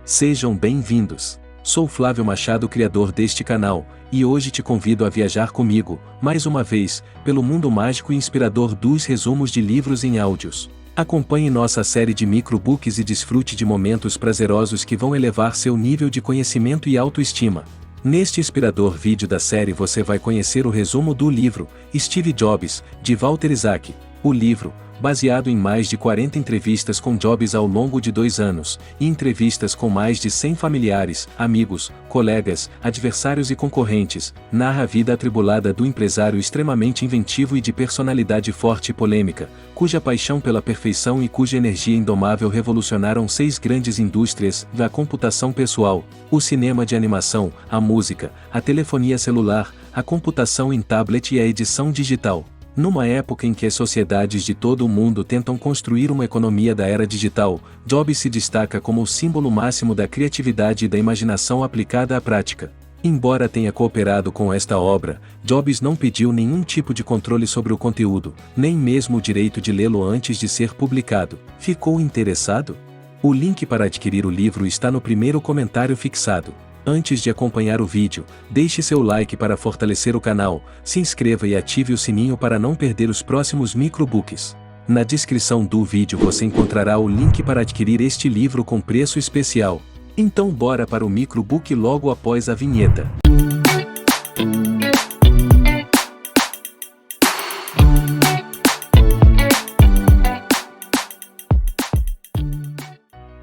Sejam bem-vindos. Sou Flávio Machado, criador deste canal, e hoje te convido a viajar comigo, mais uma vez, pelo mundo mágico e inspirador dos resumos de livros em áudios. Acompanhe nossa série de microbooks e desfrute de momentos prazerosos que vão elevar seu nível de conhecimento e autoestima. Neste inspirador vídeo da série você vai conhecer o resumo do livro Steve Jobs, de Walter Isaac. O livro, baseado em mais de 40 entrevistas com Jobs ao longo de 2 anos, e entrevistas com mais de 100 familiares, amigos, colegas, adversários e concorrentes, narra a vida atribulada do empresário extremamente inventivo e de personalidade forte e polêmica, cuja paixão pela perfeição e cuja energia indomável revolucionaram 6 grandes indústrias: a computação pessoal, o cinema de animação, a música, a telefonia celular, a computação em tablet e a edição digital. Numa época em que as sociedades de todo o mundo tentam construir uma economia da era digital, Jobs se destaca como o símbolo máximo da criatividade e da imaginação aplicada à prática. Embora tenha cooperado com esta obra, Jobs não pediu nenhum tipo de controle sobre o conteúdo, nem mesmo o direito de lê-lo antes de ser publicado. Ficou interessado? O link para adquirir o livro está no primeiro comentário fixado. Antes de acompanhar o vídeo, deixe seu like para fortalecer o canal, se inscreva e ative o sininho para não perder os próximos microbooks. Na descrição do vídeo você encontrará o link para adquirir este livro com preço especial. Então bora para o microbook logo após a vinheta.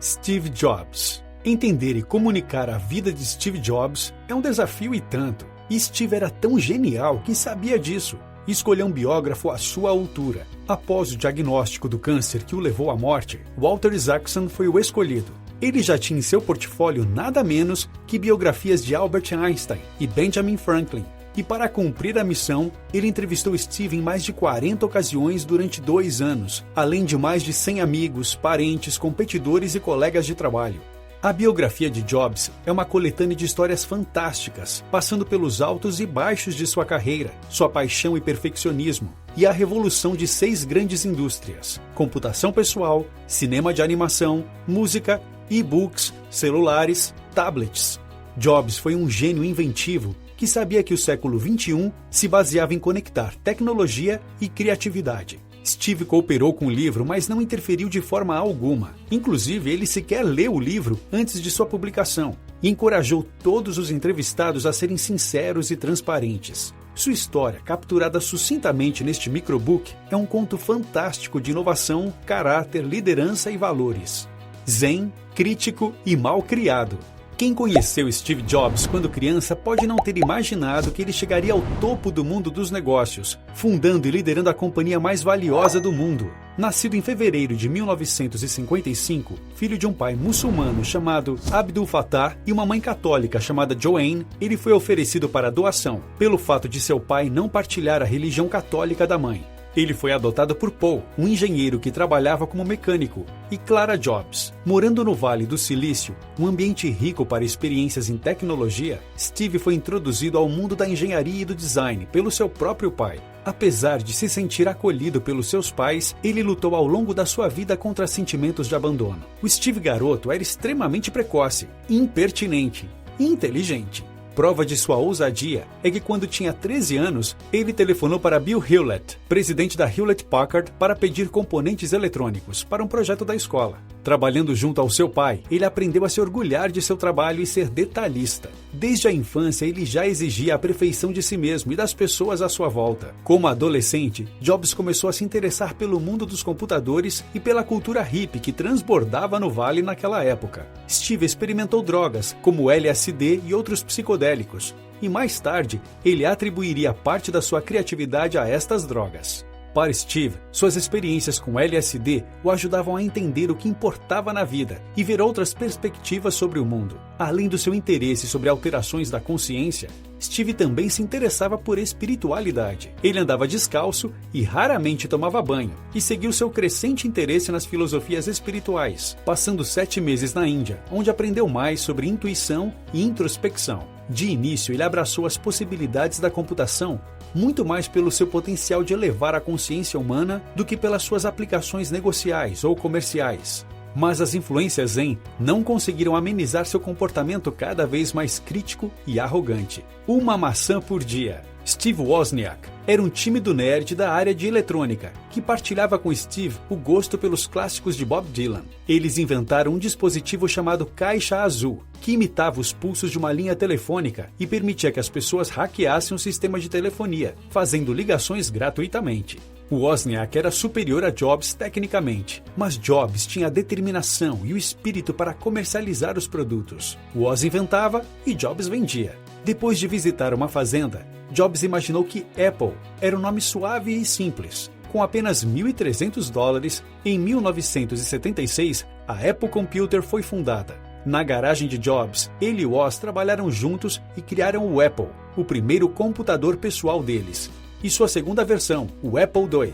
Steve Jobs. Entender e comunicar a vida de Steve Jobs é um desafio e tanto. E Steve era tão genial que sabia disso e escolheu um biógrafo à sua altura. Após o diagnóstico do câncer que o levou à morte, Walter Isaacson foi o escolhido. Ele já tinha em seu portfólio nada menos que biografias de Albert Einstein e Benjamin Franklin. E para cumprir a missão, ele entrevistou Steve em mais de 40 ocasiões durante 2 anos, além de mais de 100 amigos, parentes, competidores e colegas de trabalho. A biografia de Jobs é uma coletânea de histórias fantásticas, passando pelos altos e baixos de sua carreira, sua paixão e perfeccionismo, e a revolução de 6 grandes indústrias: computação pessoal, cinema de animação, música, e-books, celulares, tablets. Jobs foi um gênio inventivo que sabia que o século XXI se baseava em conectar tecnologia e criatividade. Steve cooperou com o livro, mas não interferiu de forma alguma. Inclusive, ele sequer leu o livro antes de sua publicação e encorajou todos os entrevistados a serem sinceros e transparentes. Sua história, capturada sucintamente neste microbook, é um conto fantástico de inovação, caráter, liderança e valores. Zen, crítico e mal criado. Quem conheceu Steve Jobs quando criança pode não ter imaginado que ele chegaria ao topo do mundo dos negócios, fundando e liderando a companhia mais valiosa do mundo. Nascido em fevereiro de 1955, filho de um pai muçulmano chamado Abdul Fattah e uma mãe católica chamada Joanne, ele foi oferecido para doação, pelo fato de seu pai não partilhar a religião católica da mãe. Ele foi adotado por Paul, um engenheiro que trabalhava como mecânico, e Clara Jobs. Morando no Vale do Silício, um ambiente rico para experiências em tecnologia, Steve foi introduzido ao mundo da engenharia e do design pelo seu próprio pai. Apesar de se sentir acolhido pelos seus pais, ele lutou ao longo da sua vida contra sentimentos de abandono. O Steve garoto era extremamente precoce, impertinente e inteligente. Prova de sua ousadia é que quando tinha 13 anos, ele telefonou para Bill Hewlett, presidente da Hewlett-Packard, para pedir componentes eletrônicos para um projeto da escola. Trabalhando junto ao seu pai, ele aprendeu a se orgulhar de seu trabalho e ser detalhista. Desde a infância, ele já exigia a perfeição de si mesmo e das pessoas à sua volta. Como adolescente, Jobs começou a se interessar pelo mundo dos computadores e pela cultura hippie que transbordava no Vale naquela época. Steve experimentou drogas, como LSD e outros psicodélicos, e mais tarde, ele atribuiria parte da sua criatividade a estas drogas. Para Steve, suas experiências com LSD o ajudavam a entender o que importava na vida e ver outras perspectivas sobre o mundo. Além do seu interesse sobre alterações da consciência, Steve também se interessava por espiritualidade. Ele andava descalço e raramente tomava banho, e seguiu seu crescente interesse nas filosofias espirituais, passando 7 meses na Índia, onde aprendeu mais sobre intuição e introspecção. De início, ele abraçou as possibilidades da computação muito mais pelo seu potencial de elevar a consciência humana do que pelas suas aplicações negociais ou comerciais. Mas as influências Zen não conseguiram amenizar seu comportamento cada vez mais crítico e arrogante. Uma maçã por dia. Steve Wozniak era um tímido nerd da área de eletrônica, que partilhava com Steve o gosto pelos clássicos de Bob Dylan. Eles inventaram um dispositivo chamado Caixa Azul, que imitava os pulsos de uma linha telefônica e permitia que as pessoas hackeassem o sistema de telefonia, fazendo ligações gratuitamente. O Wozniak era superior a Jobs tecnicamente, mas Jobs tinha a determinação e o espírito para comercializar os produtos. Woz inventava e Jobs vendia. Depois de visitar uma fazenda, Jobs imaginou que Apple era um nome suave e simples. Com apenas $1.300, em 1976, a Apple Computer foi fundada. Na garagem de Jobs, ele e Woz trabalharam juntos e criaram o Apple, o primeiro computador pessoal deles, e sua segunda versão, o Apple II.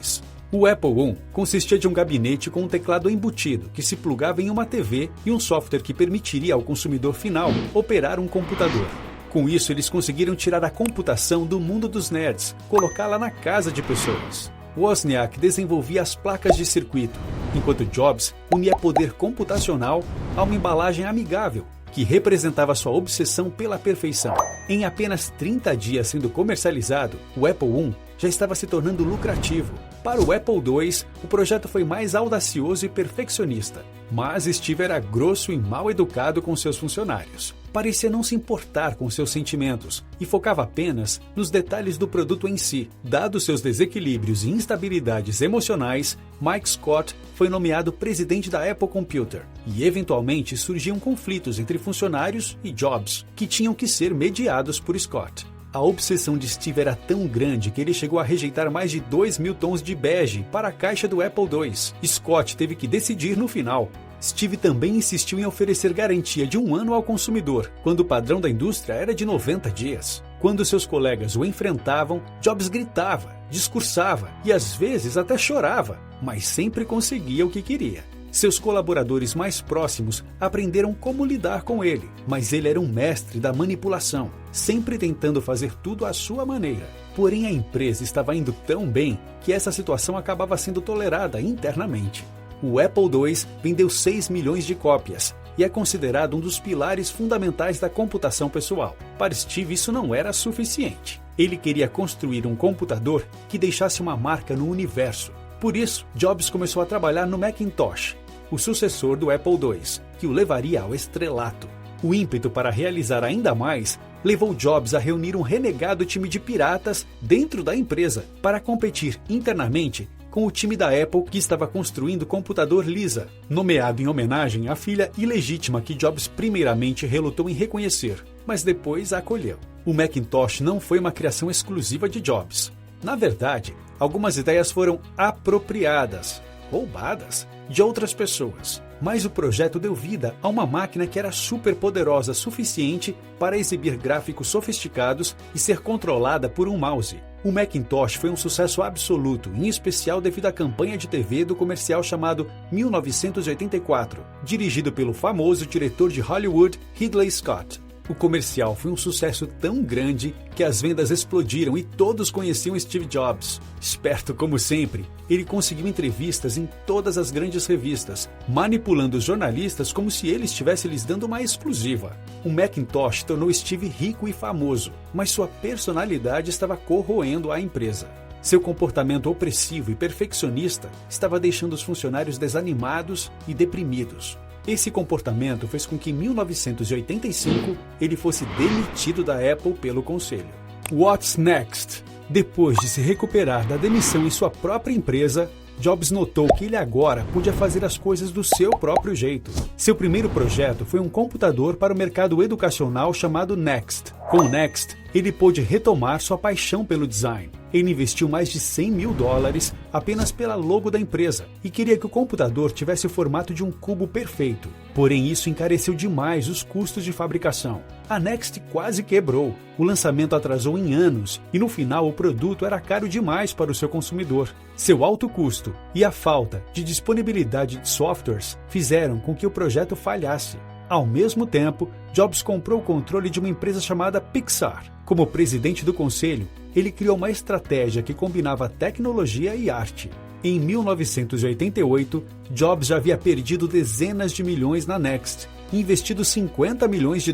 O Apple I consistia de um gabinete com um teclado embutido que se plugava em uma TV e um software que permitiria ao consumidor final operar um computador. Com isso, eles conseguiram tirar a computação do mundo dos nerds, colocá-la na casa de pessoas. Wozniak desenvolvia as placas de circuito, enquanto Jobs unia poder computacional a uma embalagem amigável, que representava sua obsessão pela perfeição. Em apenas 30 dias sendo comercializado, o Apple I já estava se tornando lucrativo. Para o Apple II, o projeto foi mais audacioso e perfeccionista, mas Steve era grosso e mal educado com seus funcionários. Parecia não se importar com seus sentimentos e focava apenas nos detalhes do produto em si. Dados seus desequilíbrios e instabilidades emocionais, Mike Scott foi nomeado presidente da Apple Computer e, eventualmente, surgiam conflitos entre funcionários e Jobs, que tinham que ser mediados por Scott. A obsessão de Steve era tão grande que ele chegou a rejeitar mais de 2.000 tons de bege para a caixa do Apple II. Scott teve que decidir no final. Steve também insistiu em oferecer garantia de 1 ano ao consumidor, quando o padrão da indústria era de 90 dias. Quando seus colegas o enfrentavam, Jobs gritava, discursava e às vezes até chorava, mas sempre conseguia o que queria. Seus colaboradores mais próximos aprenderam como lidar com ele, mas ele era um mestre da manipulação, sempre tentando fazer tudo à sua maneira. Porém, a empresa estava indo tão bem que essa situação acabava sendo tolerada internamente. O Apple II vendeu 6 milhões de cópias e é considerado um dos pilares fundamentais da computação pessoal. Para Steve, isso não era suficiente. Ele queria construir um computador que deixasse uma marca no universo. Por isso, Jobs começou a trabalhar no Macintosh, o sucessor do Apple II, que o levaria ao estrelato. O ímpeto para realizar ainda mais levou Jobs a reunir um renegado time de piratas dentro da empresa para competir internamente com o time da Apple que estava construindo o computador Lisa, nomeado em homenagem à filha ilegítima que Jobs primeiramente relutou em reconhecer, mas depois a acolheu. O Macintosh não foi uma criação exclusiva de Jobs. Na verdade, algumas ideias foram apropriadas, roubadas, de outras pessoas. Mas o projeto deu vida a uma máquina que era super poderosa suficiente para exibir gráficos sofisticados e ser controlada por um mouse. O Macintosh foi um sucesso absoluto, em especial devido à campanha de TV do comercial chamado 1984, dirigido pelo famoso diretor de Hollywood, Ridley Scott. O comercial foi um sucesso tão grande que as vendas explodiram e todos conheciam Steve Jobs. Esperto como sempre, ele conseguiu entrevistas em todas as grandes revistas, manipulando os jornalistas como se ele estivesse lhes dando uma exclusiva. O Macintosh tornou Steve rico e famoso, mas sua personalidade estava corroendo a empresa. Seu comportamento opressivo e perfeccionista estava deixando os funcionários desanimados e deprimidos. Esse comportamento fez com que em 1985 ele fosse demitido da Apple pelo conselho. What's next? Depois de se recuperar da demissão em sua própria empresa, Jobs notou que ele agora podia fazer as coisas do seu próprio jeito. Seu primeiro projeto foi um computador para o mercado educacional chamado Next. Com o Next, ele pôde retomar sua paixão pelo design. Ele investiu mais de $100 mil apenas pela logo da empresa e queria que o computador tivesse o formato de um cubo perfeito. Porém, isso encareceu demais os custos de fabricação. A Next quase quebrou. O lançamento atrasou em anos e no final o produto era caro demais para o seu consumidor. Seu alto custo e a falta de disponibilidade de softwares fizeram com que o projeto falhasse. Ao mesmo tempo, Jobs comprou o controle de uma empresa chamada Pixar. Como presidente do conselho, ele criou uma estratégia que combinava tecnologia e arte. Em 1988, Jobs já havia perdido dezenas de milhões na Next e investido $50 milhões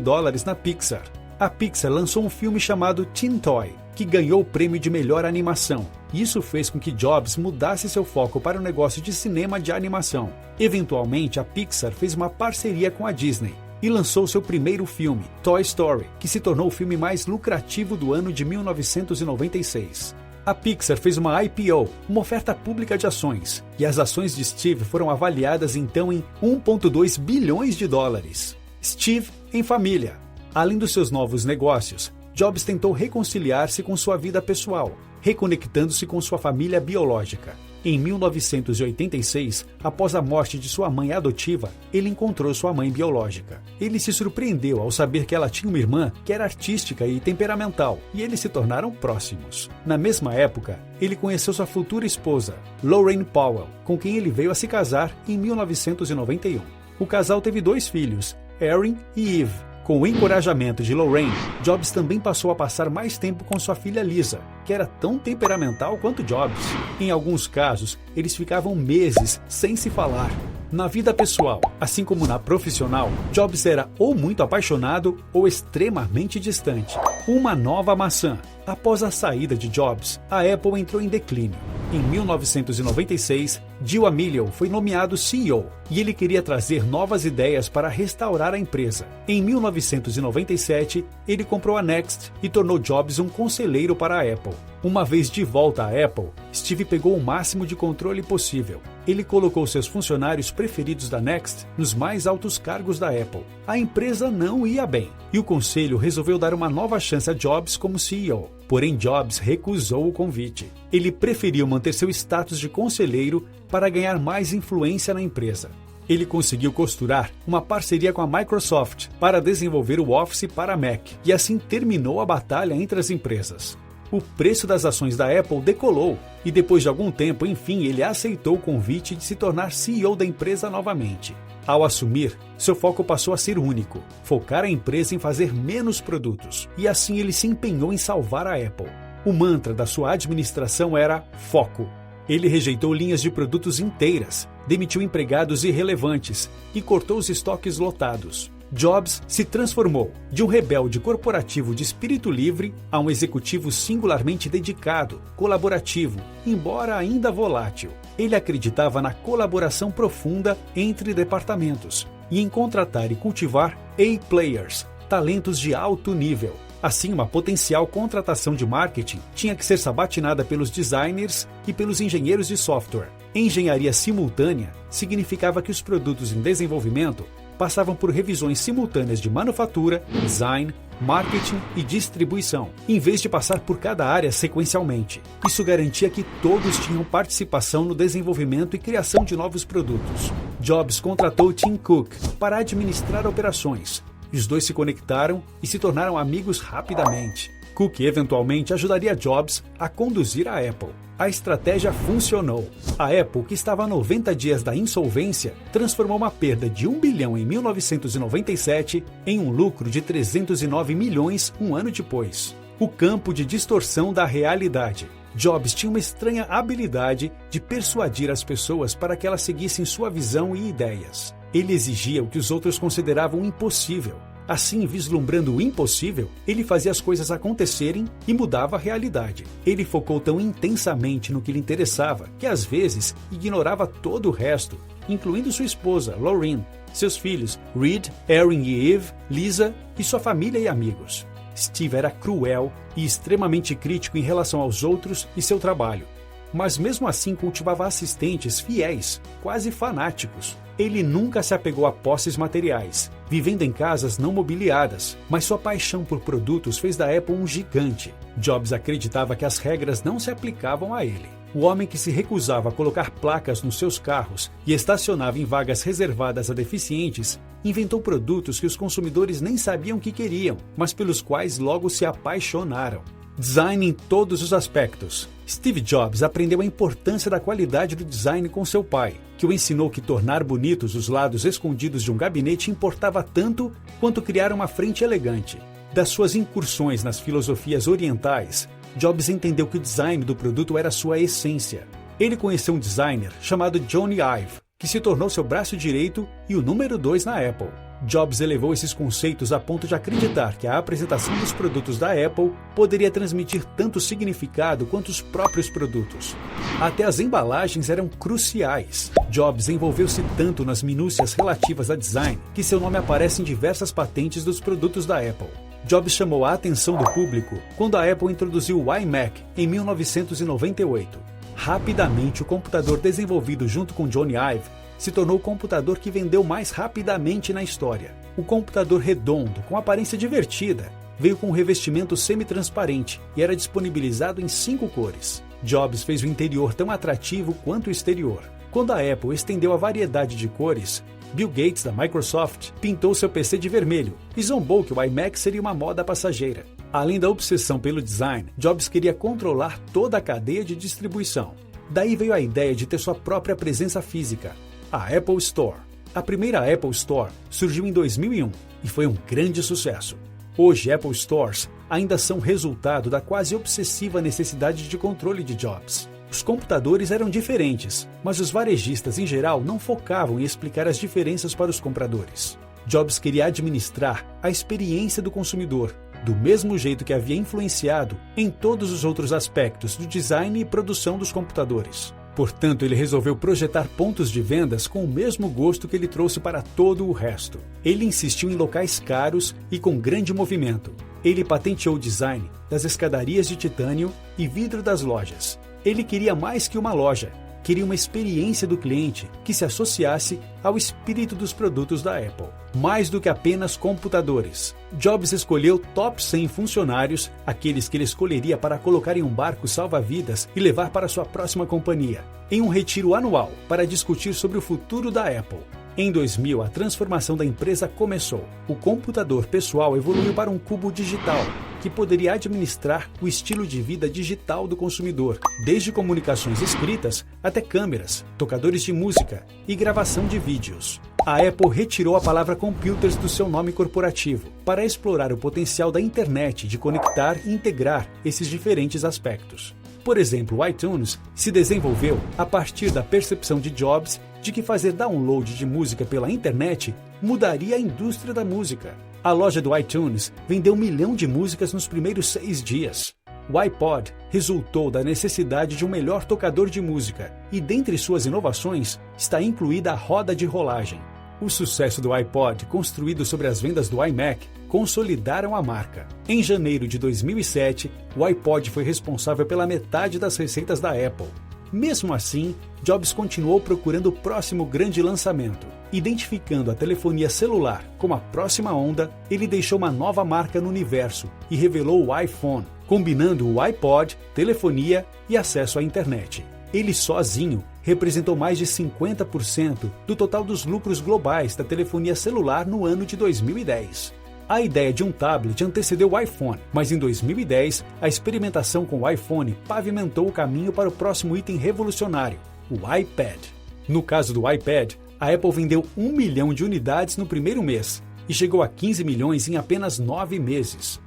na Pixar. A Pixar lançou um filme chamado Teen Toy, que ganhou o prêmio de melhor animação. Isso fez com que Jobs mudasse seu foco para o negócio de cinema de animação. Eventualmente, a Pixar fez uma parceria com a Disney e lançou seu primeiro filme, Toy Story, que se tornou o filme mais lucrativo do ano de 1996. A Pixar fez uma IPO, uma oferta pública de ações, e as ações de Steve foram avaliadas então em $1,2 bilhões. Steve em família. Além dos seus novos negócios, Jobs tentou reconciliar-se com sua vida pessoal, reconectando-se com sua família biológica. Em 1986, após a morte de sua mãe adotiva, ele encontrou sua mãe biológica. Ele se surpreendeu ao saber que ela tinha uma irmã que era artística e temperamental, e eles se tornaram próximos. Na mesma época, ele conheceu sua futura esposa, Lorraine Powell, com quem ele veio a se casar em 1991. O casal teve 2 filhos, Erin e Eve. Com o encorajamento de Lorraine, Jobs também passou a passar mais tempo com sua filha Lisa, que era tão temperamental quanto Jobs. Em alguns casos, eles ficavam meses sem se falar. Na vida pessoal, assim como na profissional, Jobs era ou muito apaixonado ou extremamente distante. Uma nova maçã. Após a saída de Jobs, a Apple entrou em declínio. Em 1996, Gil Amelio foi nomeado CEO e ele queria trazer novas ideias para restaurar a empresa. Em 1997, ele comprou a Next e tornou Jobs um conselheiro para a Apple. Uma vez de volta à Apple, Steve pegou o máximo de controle possível. Ele colocou seus funcionários preferidos da Next nos mais altos cargos da Apple. A empresa não ia bem e o conselho resolveu dar uma nova chance a Jobs como CEO. Porém, Jobs recusou o convite. Ele preferiu manter seu status de conselheiro para ganhar mais influência na empresa. Ele conseguiu costurar uma parceria com a Microsoft para desenvolver o Office para Mac e assim terminou a batalha entre as empresas. O preço das ações da Apple decolou e depois de algum tempo, enfim, ele aceitou o convite de se tornar CEO da empresa novamente. Ao assumir, seu foco passou a ser único, focar a empresa em fazer menos produtos, e assim ele se empenhou em salvar a Apple. O mantra da sua administração era foco. Ele rejeitou linhas de produtos inteiras, demitiu empregados irrelevantes e cortou os estoques lotados. Jobs se transformou de um rebelde corporativo de espírito livre a um executivo singularmente dedicado, colaborativo, embora ainda volátil. Ele acreditava na colaboração profunda entre departamentos e em contratar e cultivar A-players, talentos de alto nível. Assim, uma potencial contratação de marketing tinha que ser sabatinada pelos designers e pelos engenheiros de software. Engenharia simultânea significava que os produtos em desenvolvimento passavam por revisões simultâneas de manufatura, design, marketing e distribuição, em vez de passar por cada área sequencialmente. Isso garantia que todos tinham participação no desenvolvimento e criação de novos produtos. Jobs contratou Tim Cook para administrar operações, e os dois se conectaram e se tornaram amigos rapidamente. Cook eventualmente ajudaria Jobs a conduzir a Apple. A estratégia funcionou. A Apple, que estava a 90 dias da insolvência, transformou uma perda de $1 bilhão em 1997 em um lucro de 309 milhões um ano depois. O campo de distorção da realidade. Jobs tinha uma estranha habilidade de persuadir as pessoas para que elas seguissem sua visão e ideias. Ele exigia o que os outros consideravam impossível. Assim, vislumbrando o impossível, ele fazia as coisas acontecerem e mudava a realidade. Ele focou tão intensamente no que lhe interessava que, às vezes, ignorava todo o resto, incluindo sua esposa, Lorraine, seus filhos, Reed, Erin e Eve, Lisa e sua família e amigos. Steve era cruel e extremamente crítico em relação aos outros e seu trabalho. Mas mesmo assim cultivava assistentes fiéis, quase fanáticos. Ele nunca se apegou a posses materiais, vivendo em casas não mobiliadas, mas sua paixão por produtos fez da Apple um gigante. Jobs acreditava que as regras não se aplicavam a ele. O homem que se recusava a colocar placas nos seus carros e estacionava em vagas reservadas a deficientes, inventou produtos que os consumidores nem sabiam que queriam, mas pelos quais logo se apaixonaram. Design em todos os aspectos. Steve Jobs aprendeu a importância da qualidade do design com seu pai, que o ensinou que tornar bonitos os lados escondidos de um gabinete importava tanto quanto criar uma frente elegante. Das suas incursões nas filosofias orientais, Jobs entendeu que o design do produto era sua essência. Ele conheceu um designer chamado Jony Ive, que se tornou seu braço direito e o número 2 na Apple. Jobs elevou esses conceitos a ponto de acreditar que a apresentação dos produtos da Apple poderia transmitir tanto significado quanto os próprios produtos. Até as embalagens eram cruciais. Jobs envolveu-se tanto nas minúcias relativas a design que seu nome aparece em diversas patentes dos produtos da Apple. Jobs chamou a atenção do público quando a Apple introduziu o iMac em 1998. Rapidamente, o computador desenvolvido junto com Jony Ive se tornou o computador que vendeu mais rapidamente na história. O computador redondo, com aparência divertida, veio com um revestimento semi-transparente e era disponibilizado em 5 cores. Jobs fez o interior tão atrativo quanto o exterior. Quando a Apple estendeu a variedade de cores, Bill Gates, da Microsoft, pintou seu PC de vermelho e zombou que o iMac seria uma moda passageira. Além da obsessão pelo design, Jobs queria controlar toda a cadeia de distribuição. Daí veio a ideia de ter sua própria presença física, a Apple Store. A primeira Apple Store surgiu em 2001 e foi um grande sucesso. Hoje, Apple Stores ainda são resultado da quase obsessiva necessidade de controle de Jobs. Os computadores eram diferentes, mas os varejistas em geral não focavam em explicar as diferenças para os compradores. Jobs queria administrar a experiência do consumidor, do mesmo jeito que havia influenciado em todos os outros aspectos do design e produção dos computadores. Portanto, ele resolveu projetar pontos de vendas com o mesmo gosto que ele trouxe para todo o resto. Ele insistiu em locais caros e com grande movimento. Ele patenteou o design das escadarias de titânio e vidro das lojas. Ele queria mais que uma loja. Queria uma experiência do cliente que se associasse ao espírito dos produtos da Apple. Mais do que apenas computadores. Jobs escolheu top 100 funcionários, aqueles que ele escolheria para colocar em um barco salva-vidas e levar para sua próxima companhia, em um retiro anual para discutir sobre o futuro da Apple. Em 2000, a transformação da empresa começou. O computador pessoal evoluiu para um cubo digital, que poderia administrar o estilo de vida digital do consumidor, desde comunicações escritas até câmeras, tocadores de música e gravação de vídeos. A Apple retirou a palavra computers do seu nome corporativo para explorar o potencial da internet de conectar e integrar esses diferentes aspectos. Por exemplo, o iTunes se desenvolveu a partir da percepção de Jobs de que fazer download de música pela internet mudaria a indústria da música. A loja do iTunes vendeu 1 milhão de músicas nos primeiros 6 dias. O iPod resultou da necessidade de um melhor tocador de música e, dentre suas inovações, está incluída a roda de rolagem. O sucesso do iPod, construído sobre as vendas do iMac, consolidaram a marca. Em janeiro de 2007, o iPod foi responsável pela metade das receitas da Apple. Mesmo assim, Jobs continuou procurando o próximo grande lançamento. Identificando a telefonia celular como a próxima onda, ele deixou uma nova marca no universo e revelou o iPhone, combinando o iPod, telefonia e acesso à internet. Ele sozinho representou mais de 50% do total dos lucros globais da telefonia celular no ano de 2010. A ideia de um tablet antecedeu o iPhone, mas em 2010, a experimentação com o iPhone pavimentou o caminho para o próximo item revolucionário, o iPad. No caso do iPad, a Apple vendeu 1 milhão de unidades no primeiro mês e chegou a 15 milhões em apenas 9 meses.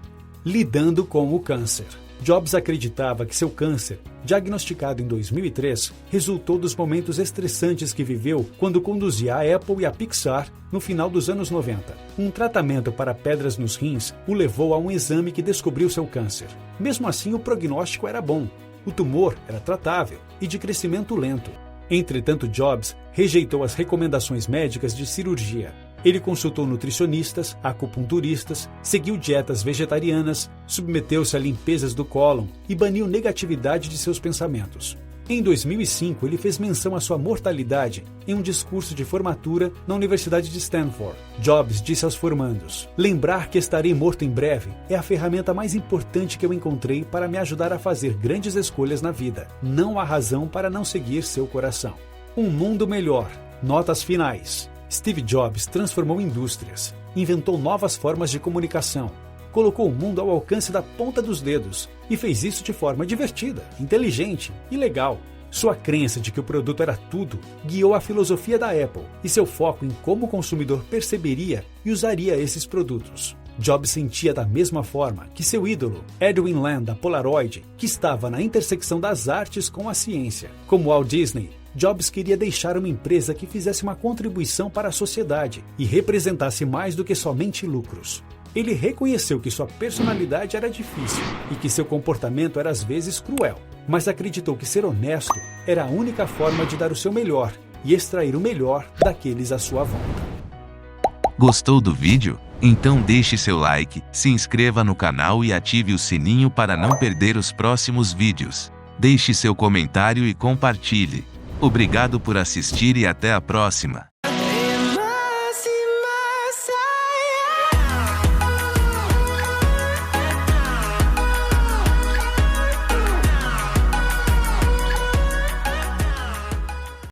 Lidando com o câncer. Jobs acreditava que seu câncer, diagnosticado em 2003, resultou dos momentos estressantes que viveu quando conduzia a Apple e a Pixar no final dos anos 90. Um tratamento para pedras nos rins o levou a um exame que descobriu seu câncer. Mesmo assim, o prognóstico era bom. O tumor era tratável e de crescimento lento. Entretanto, Jobs rejeitou as recomendações médicas de cirurgia. Ele consultou nutricionistas, acupunturistas, seguiu dietas vegetarianas, submeteu-se a limpezas do cólon e baniu negatividade de seus pensamentos. Em 2005, ele fez menção à sua mortalidade em um discurso de formatura na Universidade de Stanford. Jobs disse aos formandos: "Lembrar que estarei morto em breve é a ferramenta mais importante que eu encontrei para me ajudar a fazer grandes escolhas na vida. Não há razão para não seguir seu coração." Um mundo melhor. Notas finais. Steve Jobs transformou indústrias, inventou novas formas de comunicação, colocou o mundo ao alcance da ponta dos dedos e fez isso de forma divertida, inteligente e legal. Sua crença de que o produto era tudo guiou a filosofia da Apple e seu foco em como o consumidor perceberia e usaria esses produtos. Jobs sentia da mesma forma que seu ídolo, Edwin Land, da Polaroid, que estava na intersecção das artes com a ciência. Como Walt Disney, Jobs queria deixar uma empresa que fizesse uma contribuição para a sociedade e representasse mais do que somente lucros. Ele reconheceu que sua personalidade era difícil e que seu comportamento era às vezes cruel, mas acreditou que ser honesto era a única forma de dar o seu melhor e extrair o melhor daqueles à sua volta. Gostou do vídeo? Então deixe seu like, se inscreva no canal e ative o sininho para não perder os próximos vídeos. Deixe seu comentário e compartilhe. Obrigado por assistir e até a próxima.